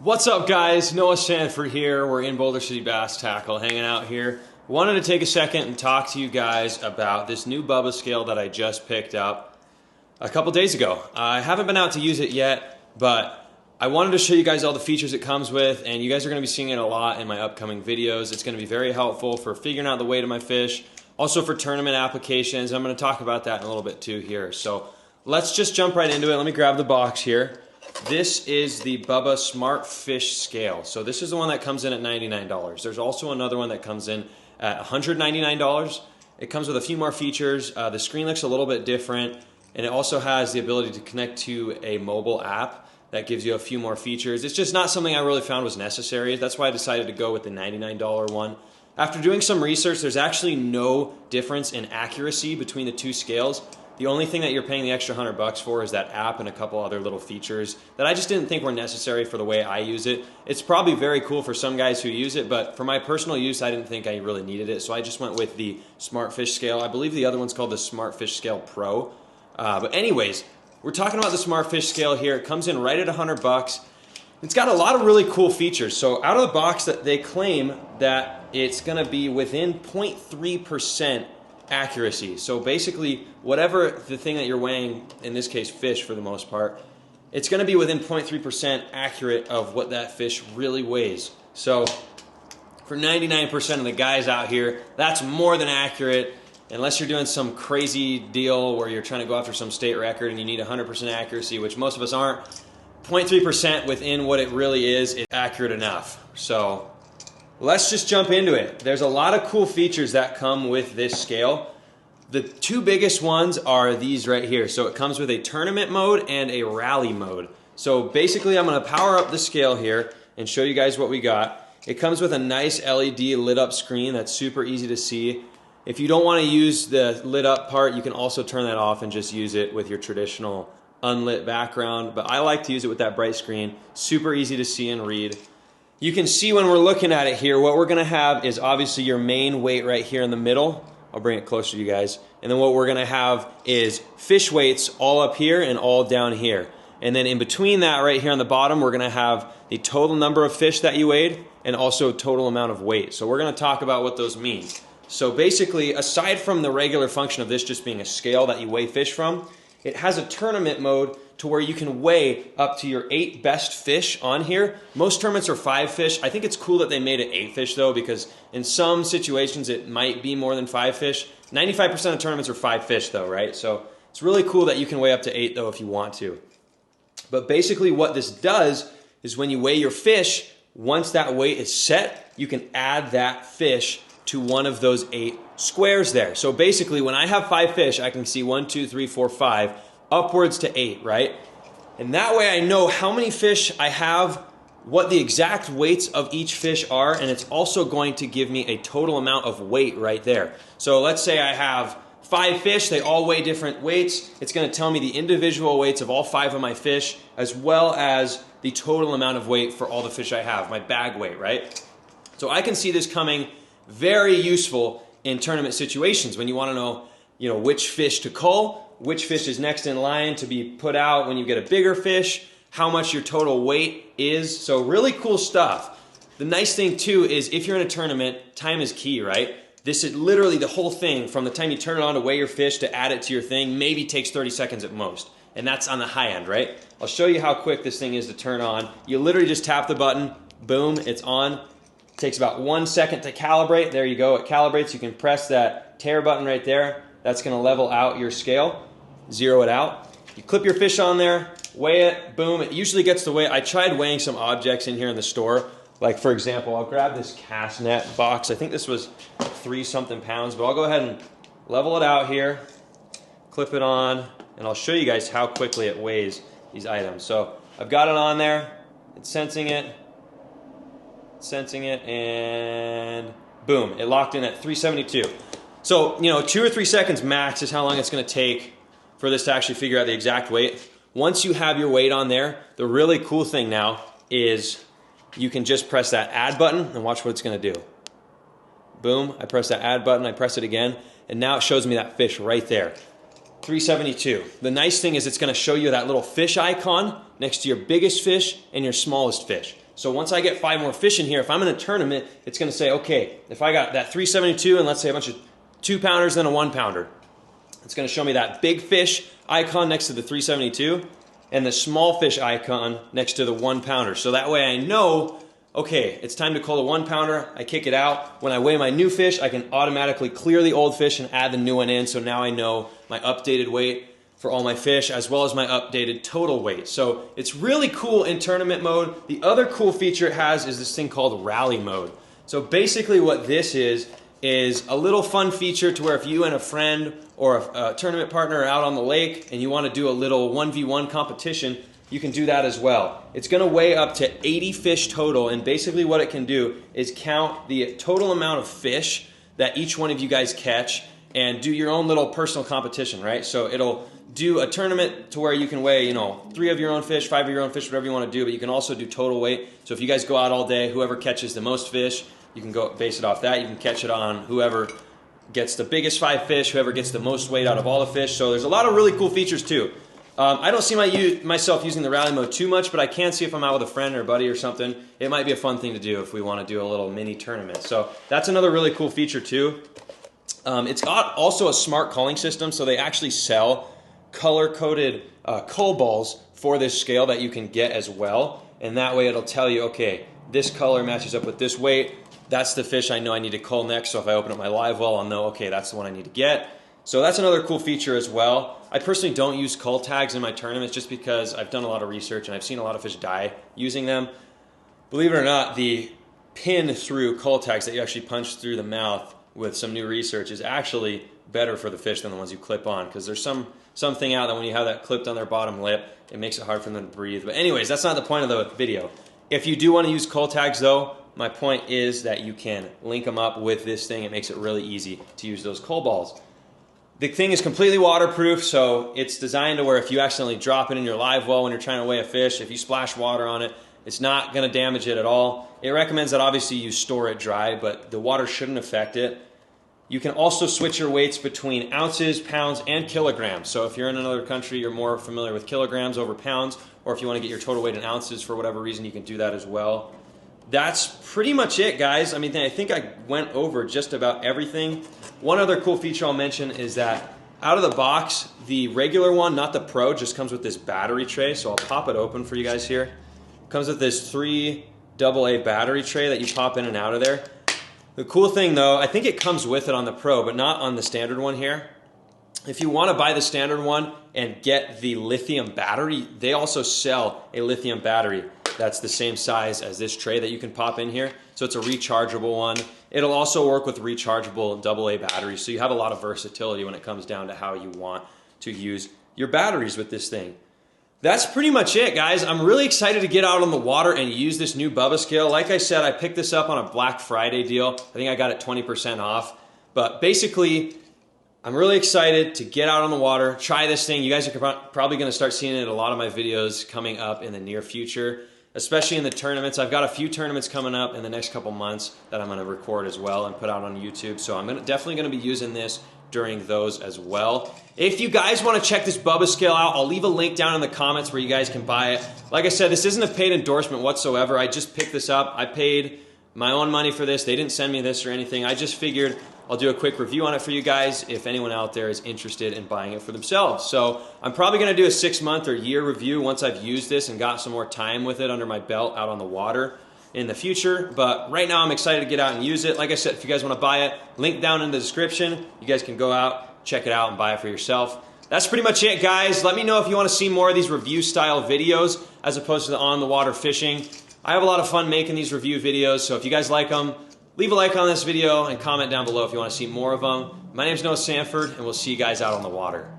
What's up, guys? Noah Sanford here. We're in Boulder City Bass Tackle, hanging out here. Wanted to take a second and talk to you guys about this new BUBBA scale that I just picked up a couple days ago. I haven't been out to use it yet, but I wanted to show you guys all the features it comes with, and you guys are going to be seeing it a lot in my upcoming videos. It's going to be very helpful for figuring out the weight of my fish, also for tournament applications. I'm going to talk about that in a little bit too here. So let's just jump right into it. Let me grab the box here. This is the BUBBA Smart Fish Scale. So this is the one that comes in at $99. There's also another one that comes in at $199. It comes with a few more features. The screen looks a little bit different, and it also has the ability to connect to a mobile app that gives you a few more features. It's just not something I really found was necessary. That's why I decided to go with the $99 one. After doing some research, there's actually no difference in accuracy between the two scales. The only thing that you're paying the extra $100 for is that app and a couple other little features that I just didn't think were necessary for the way I use it. It's probably very cool for some guys who use it, but for my personal use, I didn't think I really needed it. So I just went with the Smart Fish Scale. I believe the other one's called the Smart Fish Scale Pro. But anyways, we're talking about the Smart Fish Scale here. It comes in right at $100. It's got a lot of really cool features. So out of the box, that they claim that it's going to be within 0.3% accuracy. So basically, whatever the thing that you're weighing, in this case fish for the most part, it's going to be within 0.3% accurate of what that fish really weighs. So for 99% of the guys out here, that's more than accurate, unless you're doing some crazy deal where you're trying to go after some state record and you need 100% accuracy, which most of us aren't. 0.3% within what it really is accurate enough. So let's just jump into it. There's a lot of cool features that come with this scale. The two biggest ones are these right here. So it comes with a tournament mode and a rally mode. So basically, I'm going to power up the scale here and show you guys what we got. It comes with a nice LED lit up screen that's super easy to see. If you don't want to use the lit up part, you can also turn that off and just use it with your traditional unlit background. But I like to use it with that bright screen. Super easy to see and read. You can see when we're looking at it here, what we're going to have is obviously your main weight right here in the middle. I'll bring it closer to you guys. And then what we're going to have is fish weights all up here and all down here. And then in between that right here on the bottom, we're going to have the total number of fish that you weighed and also total amount of weight. So we're going to talk about what those mean. So basically, aside from the regular function of this just being a scale that you weigh fish from, it has a tournament mode to where you can weigh up to your 8 best fish on here. Most tournaments are 5 fish. I think it's cool that they made it 8 fish though, because in some situations it might be more than 5 fish. 95% of tournaments are 5 fish though, right? So it's really cool that you can weigh up to 8 though if you want to. But basically what this does is when you weigh your fish, once that weight is set, you can add that fish to one of those 8 squares there. So basically when I have 5 fish, I can see 1, 2, 3, 4, 5, upwards to 8, right? And that way I know how many fish I have, what the exact weights of each fish are, and it's also going to give me a total amount of weight right there. So let's say I have 5 fish, they all weigh different weights. It's going to tell me the individual weights of all 5 of my fish, as well as the total amount of weight for all the fish I have, my bag weight, right? So I can see this coming very useful in tournament situations when you want to know, which fish to cull, which fish is next in line to be put out when you get a bigger fish, how much your total weight is. So really cool stuff. The nice thing too is if you're in a tournament, time is key, right? This is literally the whole thing from the time you turn it on to weigh your fish to add it to your thing, maybe takes 30 seconds at most. And that's on the high end, right? I'll show you how quick this thing is to turn on. You literally just tap the button, boom, it's on. It takes about 1 second to calibrate. There you go, it calibrates. You can press that tare button right there. That's going to level out your scale, zero it out. You clip your fish on there, weigh it, boom. It usually gets the weight. I tried weighing some objects in here in the store. Like for example, I'll grab this cast net box. I think this was 3-something pounds, but I'll go ahead and level it out here, clip it on, and I'll show you guys how quickly it weighs these items. So I've got it on there, it's sensing it, and boom, it locked in at 372. So, 2 or 3 seconds max is how long it's going to take for this to actually figure out the exact weight. Once you have your weight on there, the really cool thing now is you can just press that add button and watch what it's going to do. Boom, I press that add button, I press it again, and now it shows me that fish right there. 372. The nice thing is it's going to show you that little fish icon next to your biggest fish and your smallest fish. So once I get 5 more fish in here, if I'm in a tournament, it's going to say, okay, if I got that 372 and let's say a bunch of 2-pounders and a 1-pounder, it's going to show me that big fish icon next to the 372 and the small fish icon next to the 1-pounder. So that way I know, okay, it's time to call the 1-pounder. I kick it out. When I weigh my new fish, I can automatically clear the old fish and add the new one in. So now I know my updated weight for all my fish, as well as my updated total weight. So it's really cool in tournament mode. The other cool feature it has is this thing called rally mode. So basically what this is a little fun feature to where if you and a friend or a tournament partner are out on the lake and you want to do a little 1v1 competition, you can do that as well. It's going to weigh up to 80 fish total, and basically what it can do is count the total amount of fish that each one of you guys catch and do your own little personal competition, right? So it'll do a tournament to where you can weigh, 3 of your own fish, 5 of your own fish, whatever you want to do, but you can also do total weight. So if you guys go out all day, whoever catches the most fish, you can go base it off that. You can catch it on whoever gets the biggest 5 fish, whoever gets the most weight out of all the fish. So there's a lot of really cool features too. I don't see myself using the rally mode too much, but I can see if I'm out with a friend or a buddy or something, it might be a fun thing to do if we want to do a little mini tournament. So that's another really cool feature too. It's got also a smart culling system, so they actually sell color-coded cull balls for this scale that you can get as well, and that way it'll tell you, okay, this color matches up with this weight, that's the fish I know I need to cull next, so if I open up my live well, I'll know, okay, that's the one I need to get. So that's another cool feature as well. I personally don't use cull tags in my tournaments just because I've done a lot of research and I've seen a lot of fish die using them. Believe it or not, the pin through cull tags that you actually punch through the mouth with some new research is actually better for the fish than the ones you clip on, because there's something out that when you have that clipped on their bottom lip, it makes it hard for them to breathe. But anyways, that's not the point of the video. If you do want to use cull tags though, my point is that you can link them up with this thing. It makes it really easy to use those cull balls. The thing is completely waterproof, so it's designed to where if you accidentally drop it in your live well when you're trying to weigh a fish, if you splash water on it, it's not going to damage it at all. It recommends that obviously you store it dry, but the water shouldn't affect it. You can also switch your weights between ounces, pounds, and kilograms. So if you're in another country, you're more familiar with kilograms over pounds, or if you want to get your total weight in ounces for whatever reason, you can do that as well. That's pretty much it, guys. I mean, I think I went over just about everything. One other cool feature I'll mention is that out of the box, the regular one, not the Pro, just comes with this battery tray. So I'll pop it open for you guys here. It comes with this 3 AA battery tray that you pop in and out of there. The cool thing though, I think it comes with it on the Pro, but not on the standard one here. If you want to buy the standard one and get the lithium battery, they also sell a lithium battery that's the same size as this tray that you can pop in here. So it's a rechargeable one. It'll also work with rechargeable AA batteries, so you have a lot of versatility when it comes down to how you want to use your batteries with this thing. That's pretty much it, guys. I'm really excited to get out on the water and use this new BUBBA scale. Like I said, I picked this up on a Black Friday deal. I think I got it 20% off. But basically, I'm really excited to get out on the water, try this thing. You guys are probably going to start seeing it in a lot of my videos coming up in the near future, especially in the tournaments. I've got a few tournaments coming up in the next couple months that I'm going to record as well and put out on YouTube. So I'm definitely going to be using this during those as well. If you guys want to check this BUBBA scale out, I'll leave a link down in the comments where you guys can buy it. Like I said, this isn't a paid endorsement whatsoever. I just picked this up. I paid my own money for this. They didn't send me this or anything. I just figured I'll do a quick review on it for you guys if anyone out there is interested in buying it for themselves. So I'm probably going to do a 6-month or year review once I've used this and got some more time with it under my belt out on the water in the future. But right now I'm excited to get out and use it. Like I said, if you guys want to buy it, link down in the description. You guys can go out, check it out, and buy it for yourself. That's pretty much it, guys. Let me know if you want to see more of these review style videos as opposed to the on the water fishing. I have a lot of fun making these review videos, so if you guys like them, leave a like on this video and comment down below if you want to see more of them. My name is Noah Sanford, and we'll see you guys out on the water.